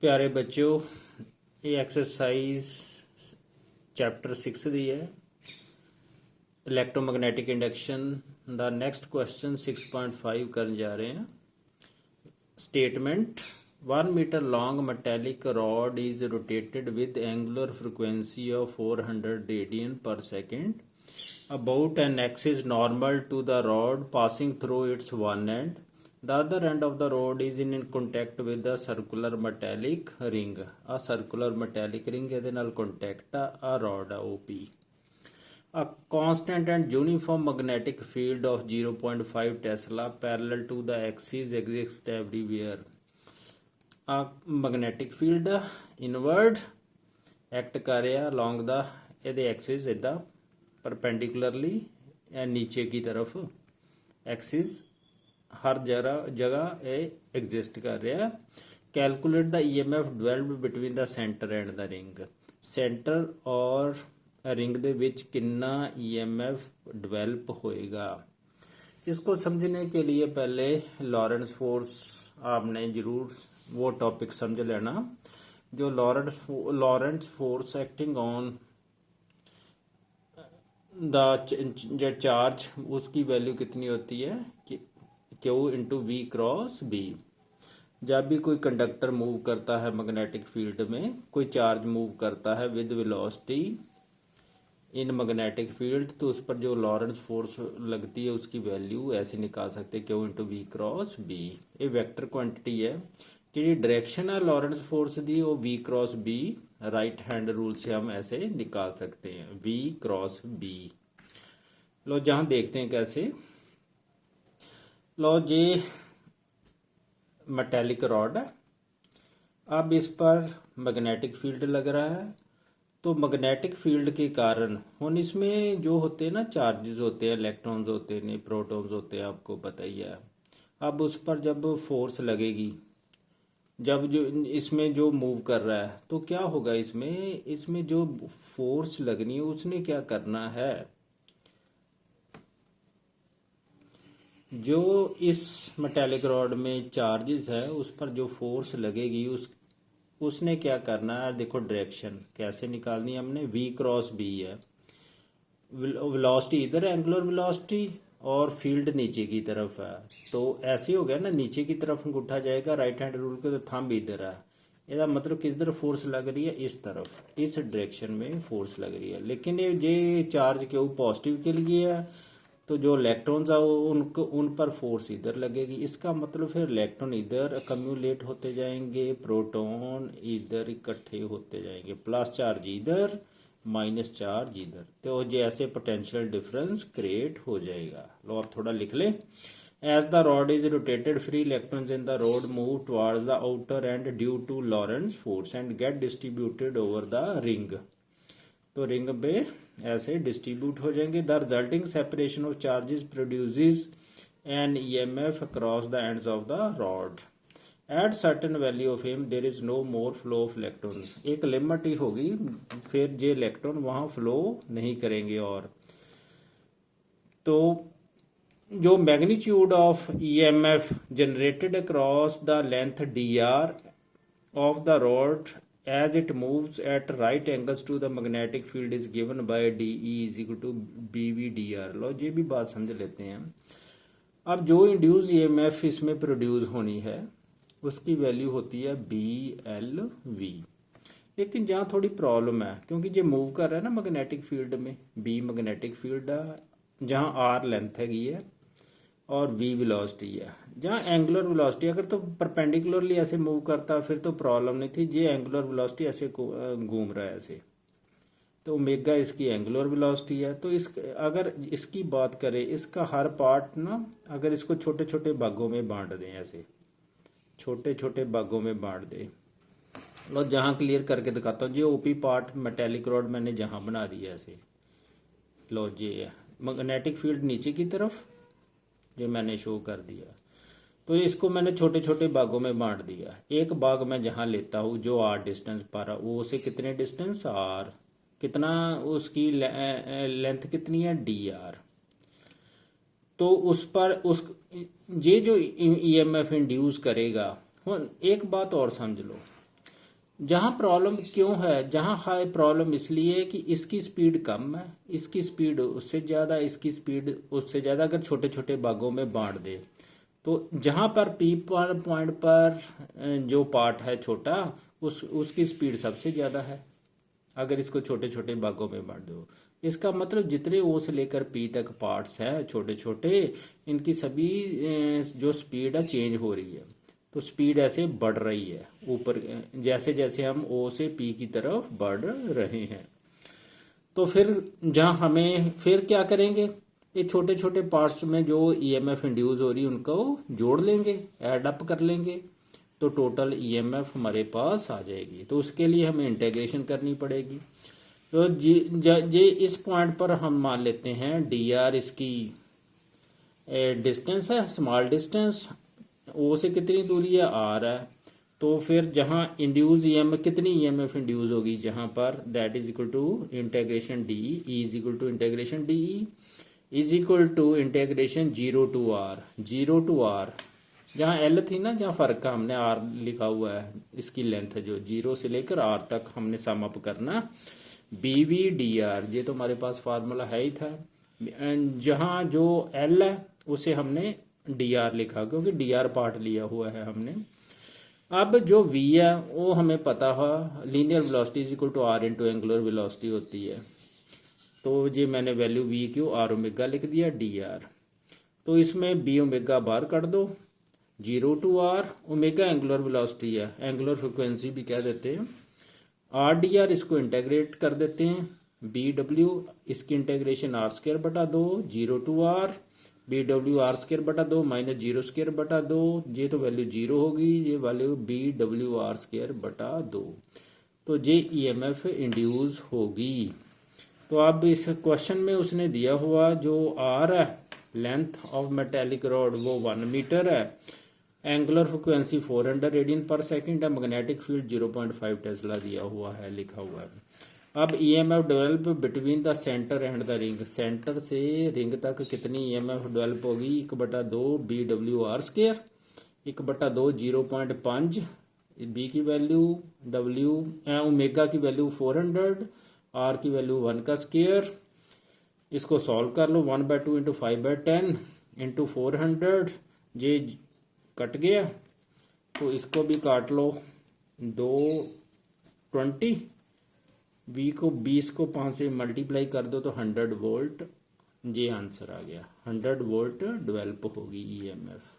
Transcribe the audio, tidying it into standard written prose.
प्यारे बच्चों, ये एक्सरसाइज चैप्टर 6 दी है electromagnetic induction the next question 6.5 करने जा रहे हैं। Statement 1 meter long metallic rod is rotated with angular frequency of 400 radian per second about an axis normal to the rod passing through its one end. The other end of the rod is in contact with the circular metallic ring. A circular metallic ring ਇਹਦੇ ਨਾਲ contact a rod OP. A constant and uniform magnetic field of 0.5 Tesla parallel to the axis exists everywhere. A magnetic field inward act ਕਰ ਰਿਹਾ along the ਇਹਦੇ axis ਇਦਾਂ perpendicularly and नीचे की तरफ axis हर जगह ये एग्जिस्ट कर रहा है। Calculate the EMF develop between the centre and the ring. Centre और रिंग दे विच कितना EMF डिवेल्प होएगा। इसको समझने के लिए पहले लॉरेंस फोर्स आपने जरूर वो टॉपिक समझ लेना। जो Lorentz force acting on the charge उसकी वैल्यू कितनी होती है कि Q into v cross b. जब भी कोई कंडक्टर मूव करता है मैग्नेटिक फील्ड में, कोई चार्ज मूव करता है with velocity in magnetic field, तो उस पर जो लॉरेंस फोर्स लगती है उसकी वैल्यू ऐसे निकाल सकते हैं Q into v cross b. ये वेक्टर क्वांटिटी है कि डायरेक्शन है लॉरेंस फोर्स दी वो v cross b. Right hand rule से हम ऐसे निकाल सकते हैं वी क्रॉस बी। लो जहां देखते हैं कैसे। लो जी मेटेलिक रॉड है, अब इस पर मैग्नेटिक फील्ड लग रहा है, तो मैग्नेटिक फील्ड के कारण हम इसमें जो होते हैं ना चार्जेस होते हैं, इलेक्ट्रॉन्स होते हैं, प्रोटॉन्स होते हैं, आपको पता ही है। अब उस पर जब फोर्स लगेगी, जब जो इसमें जो मूव कर रहा है तो क्या होगा, इसमें जो फोर्स लगनी है उसने क्या करना है, जो इस मेटेलिक रॉड में चार्जेस है उस पर जो फोर्स लगेगी उसने क्या करना है। देखो डायरेक्शन कैसे निकालनी है हमने, v क्रॉस बी है। वेलोसिटी इधर एंगुलर वेलोसिटी और फील्ड नीचे की तरफ है, तो ऐसे हो गया ना, नीचे की तरफ अंगूठा जाएगा राइट हैंड रूल के, तो थंब इधर है। इसका मतलब किस तरफ फोर्स लग रही है, इस तरफ, इस डायरेक्शन में फोर्स लग रही है। लेकिन ये चार्ज क्यों पॉजिटिव के लिए है, तो जो इलेक्ट्रॉन्स है उन पर फोर्स इधर लगेगी। इसका मतलब फिर इलेक्ट्रॉन इधर अकम्युलेट होते जाएंगे, प्रोटॉन इधर इकट्ठे होते जाएंगे, प्लस चार्ज इधर माइनस चार्ज इधर, तो जैसे पोटेंशियल डिफरेंस क्रिएट हो जाएगा। लो अब थोड़ा लिख ले। As the rod is rotated free electrons in the rod move towards the outer end due to Lorentz force and get distributed over the ring. तो रिंग पे ऐसे डिस्ट्रीब्यूट हो जाएंगे। The resulting separation of charges produces an EMF across the ends of the rod. At certain value of M there is no more flow of electron. एक limit ही होगी, फिर जे electron वहां फ्लो नहीं करेंगे। और तो जो magnitude of EMF generated across the length dr of the rod as it moves at right angles to the magnetic field is given by DE is equal to BV/dr। लो ये भी बात समझ लेते हैं। अब जो इंड्यूस EMF इसमें produce होनी है उसकी वैल्यू होती है BLV। लेकिन जहाँ थोड़ी प्रॉब्लम है, क्योंकि ये मूव कर रहा है ना मैग्नेटिक फील्ड में, B मैग्नेटिक फील्ड है, जहाँ R लेंथ है और V वेलोसिटी है, जहाँ एंगुलर वेलोसिटी अगर तो परपेंडिकुलरली ऐसे मूव करता फिर तो प्रॉब्लम नहीं थी। ये एंगुलर वेलोसिटी ऐसे घूम रहा है ऐसे, तो ओमेगा इसकी एंगुलर वेलोसिटी है। तो अगर इसकी बात करें, इसका हर पार्ट ना, अगर इसको छोटे छोटे भागों में बांट दें, ऐसे छोटे छोटे भागों में बांट दें। लो जहाँ क्लियर करके दिखाता हूँ, जो OP पार्ट मेटेलिक रॉड मैंने जहाँ बना दिया ऐसे। लो ये मैग्नेटिक फील्ड नीचे की तरफ जो मैंने शो कर दिया, तो इसको मैंने छोटे छोटे भागों में बांट दिया। एक भाग मैं जहां लेता हूं जो R डिस्टेंस पर है, वो से कितने डिस्टेंस R, कितना उसकी लेंथ कितनी है dr, तो उस पर उस ये जो EMF इंड्यूस करेगा। एक बात और समझ लो, जहाँ प्रॉब्लम क्यों है, जहाँ हाई प्रॉब्लम इसलिए है कि इसकी स्पीड कम है, इसकी स्पीड उससे ज़्यादा, इसकी स्पीड उससे ज़्यादा, अगर छोटे छोटे भागों में बांट दे तो जहाँ पर पी पॉइंट पर जो पार्ट है छोटा उसकी स्पीड सबसे ज़्यादा है, अगर इसको छोटे छोटे भागों में बांट दो। इसका मतलब जितने ओ से लेकर पी तक पार्ट्स हैं छोटे छोटे, इनकी सभी जो स्पीड है चेंज हो रही है। तो स्पीड ऐसे बढ़ रही है ऊपर, जैसे जैसे हम ओ से पी की तरफ बढ़ रहे हैं। तो फिर जहाँ हमें फिर क्या करेंगे, ये छोटे छोटे पार्ट्स में जो ईएमएफ इंड्यूस हो रही है उनको जोड़ लेंगे, ऐड अप कर लेंगे, तो टोटल ईएमएफ हमारे पास आ जाएगी। तो उसके लिए हमें इंटीग्रेशन करनी पड़ेगी। तो जे इस पॉइंट पर हम मान लेते हैं डी आर इसकी डिस्टेंस है, स्मॉल डिस्टेंस, ओ से कितनी दूरी है, आर है। तो फिर जहाँ इंड्यूस ईएमएफ कितनी ईएमएफ इंड्यूस होगी जहाँ पर, that is equal to integration D E is equal to integration D E is equal to integration 0 to R, जहाँ एल थी ना, जहाँ फर्क का हमने आर लिखा हुआ है, इसकी लेंथ जो 0 से लेकर आर तक हमने सम अप करना, बी वी डी आर, ये तो हमारे पास फार्मूला है ही था। जहाँ जो एल है उसे हमने डी आर लिखा क्योंकि डी आर पार्ट लिया हुआ है हमने। अब जो v है वो हमें पता है, linear velocity is equal to R into angular velocity होती है। तो ये मैंने value v Q R omega लिख दिया डी आर। तो इसमें बी ओमेगा बाहर कर दो, 0 to R, omega angular velocity है, एंगुलर फ्रिक्वेंसी भी कह देते हैं, आर डी आर इसको इंटेग्रेट कर देते हैं, बी डब्ल्यू इसकी इंटेग्रेशन आर स्क्र बटा 2, 0 to R, B W R square बटा 2 माइनस 0 स्क्र बटा 2, ये तो वैल्यू 0 होगी, ये value B W R square बटा 2। तो ये ईएमएफ इंड्यूस होगी। तो अब इस क्वेश्चन में उसने दिया हुआ जो आर है, लेंथ ऑफ मेटेलिक रॉड, वो 1 मीटर है, एंगुलर फ्रिक्वेंसी 400 रेडियन पर सेकंड है, मैग्नेटिक फील्ड 0.5 टेस्ला दिया हुआ है, लिखा हुआ है। अब EMF develop between the centre and the ring, centre से रिंग तक कितनी ईएमएफ डेवलप होगी, 1/2 B W R square, 1/2 0.5 B की वैल्यू, डब्ल्यू ओमेगा की वैल्यू 400, आर की वैल्यू 1 का स्क्र। इसको सॉल्व कर लो, 1/2 इंटू 5/10 इंटू 400, ये कट गया, तो इसको भी काट लो, 220, v को 20 को 5 से मल्टीप्लाई कर दो तो 100 वोल्ट, ये आंसर आ गया, 100 वोल्ट डेवलप होगी ईएमएफ।